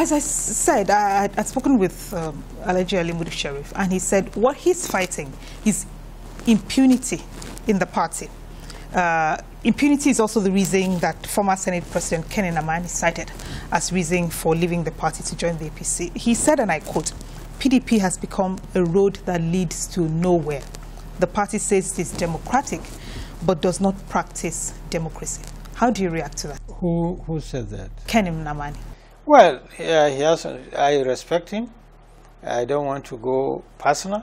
as I said, I'd spoken with Ali-Modu Sheriff, and he said what he's fighting is impunity in the party. Impunity is also the reason that former Senate President Ken Nnamani cited as reason for leaving the party to join the APC. He said, and I quote, "PDP has become a road that leads to nowhere. The party says it is democratic, but does not practice democracy." How do you react to that? Who said that? Ken Nnamani. Well, I respect him. I don't want to go personal.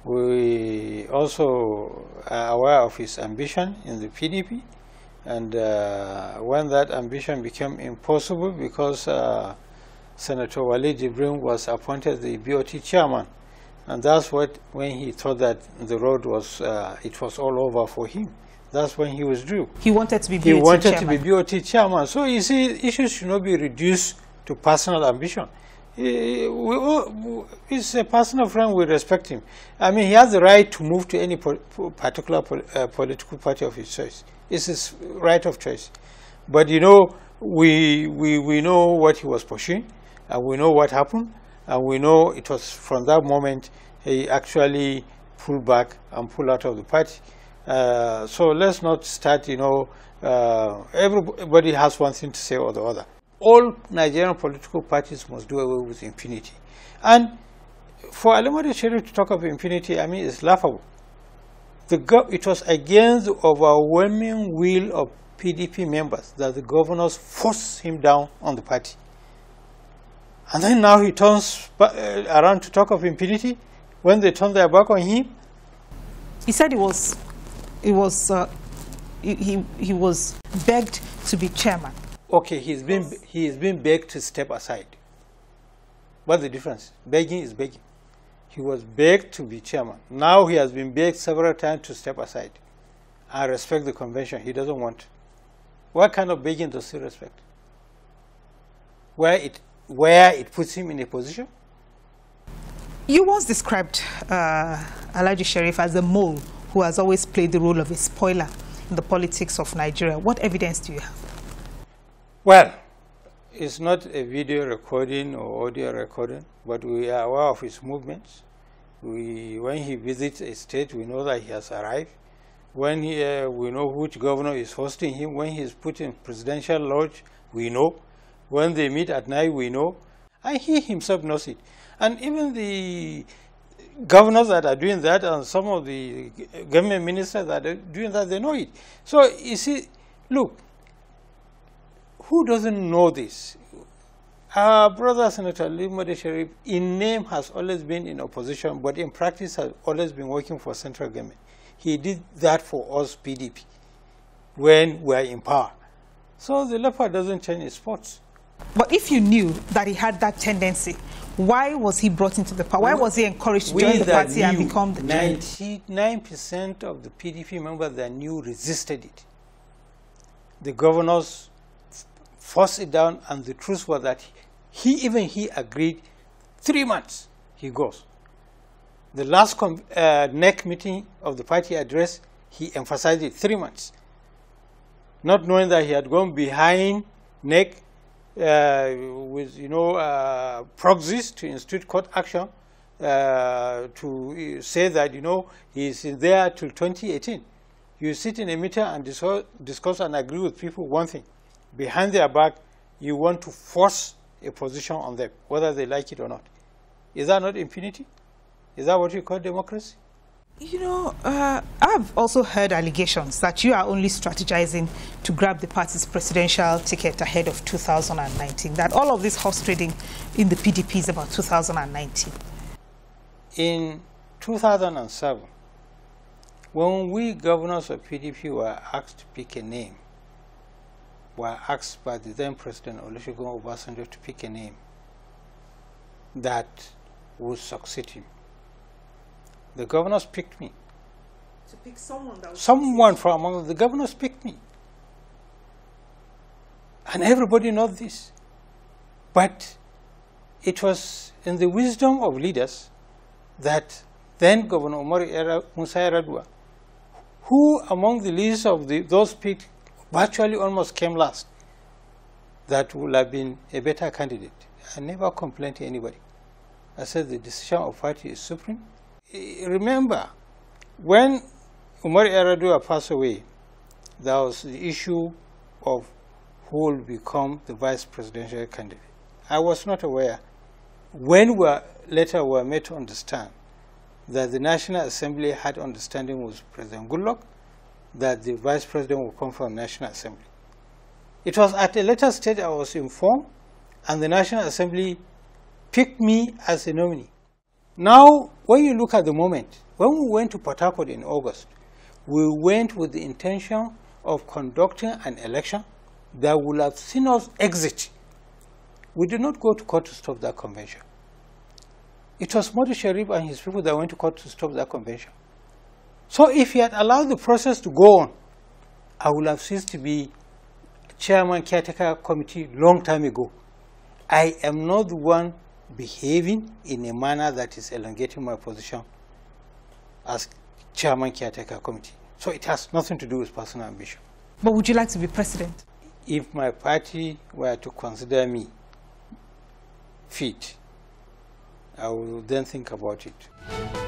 We also are aware of his ambition in the PDP, and when that ambition became impossible because Senator Walid Jibrin was appointed the BOT chairman, and that's when he thought that the road was it was all over for him. That's when he withdrew. He wanted to be BOT chairman. He wanted chairman. to be BOT chairman. So you see, issues should not be reduced to personal ambition. He's a personal friend, we respect him. I mean, he has the right to move to any particular political party of his choice. It's his right of choice. But you know, we know what he was pushing, and we know what happened, and we know it was from that moment he actually pulled back and pulled out of the party. So let's not start, you know, everybody has one thing to say or the other. All Nigerian political parties must do away with impunity. And for Ali-Modu Sheriff to talk of impunity, I mean, it's laughable. It was against the overwhelming will of PDP members that the governors forced him down on the party. And then now he turns around to talk of impunity when they turn their back on him. He said he was begged to be chairman. Okay, he is being begged to step aside. What's the difference? Begging is begging. He was begged to be chairman. Now he has been begged several times to step aside and respect the convention. He doesn't want. What kind of begging does he respect? Where it puts him in a position? You once described Alhaji Sheriff as a mole who has always played the role of a spoiler in the politics of Nigeria. What evidence do you have? Well, it's not a video recording or audio recording, but we are aware of his movements. When he visits a state, we know that he has arrived. When we know which governor is hosting him. When he is put in presidential lodge, we know. When they meet at night, we know. And he himself knows it. And even the governors that are doing that and some of the government ministers that are doing that, they know it. So you see, look, who doesn't know this? Our brother Senator Ali-Modu Sheriff, in name, has always been in opposition, but in practice has always been working for central government. He did that for us PDP when we are in power. So the leopard doesn't change its spots. But if you knew that he had that tendency, why was he brought into the party? Why was he encouraged to join the party and become the chairman? 99% of the PDP members that knew resisted it. The governors forced it down, and the truth was that he agreed 3 months, he goes. The last NEC meeting of the party address, he emphasized it 3 months. Not knowing that he had gone behind NEC with, you know, proxies to institute court action to say that, you know, he is in there till 2018. You sit in a meeting and discuss and agree with people one thing. Behind their back, you want to force a position on them, whether they like it or not. Is that not impunity? Is that what you call democracy? You know, I've also heard allegations that you are only strategizing to grab the party's presidential ticket ahead of 2019, that all of this horse trading in the PDP is about 2019. In 2007, when we governors of PDP were asked to pick a name, were asked by the then President Olusegun Obasanjo to pick a name that would succeed him, the governors picked me. To pick someone that someone from among the governors picked me. And everybody knows this. But it was in the wisdom of leaders that then Governor Musa Yar'Adua, who among the leaders of those picked virtually almost came last, that would have been a better candidate. I never complained to anybody. I said the decision of party is supreme. Remember, when Umar Yar'Adua passed away, there was the issue of who will become the vice presidential candidate. I was not aware. When later we were made to understand that the National Assembly had understanding with President Goodluck that the vice president would come from National Assembly. It was at a later stage I was informed, and the National Assembly picked me as a nominee. Now, when you look at the moment, when we went to Port Harcourt in August, we went with the intention of conducting an election that would have seen us exit. We did not go to court to stop that convention. It was Modi Sharif and his people that went to court to stop that convention. So if he had allowed the process to go on, I would have ceased to be chairman caretaker committee long time ago. I am not the one behaving in a manner that is elongating my position as chairman caretaker committee. So it has nothing to do with personal ambition. But would you like to be president? If my party were to consider me fit, I will then think about it.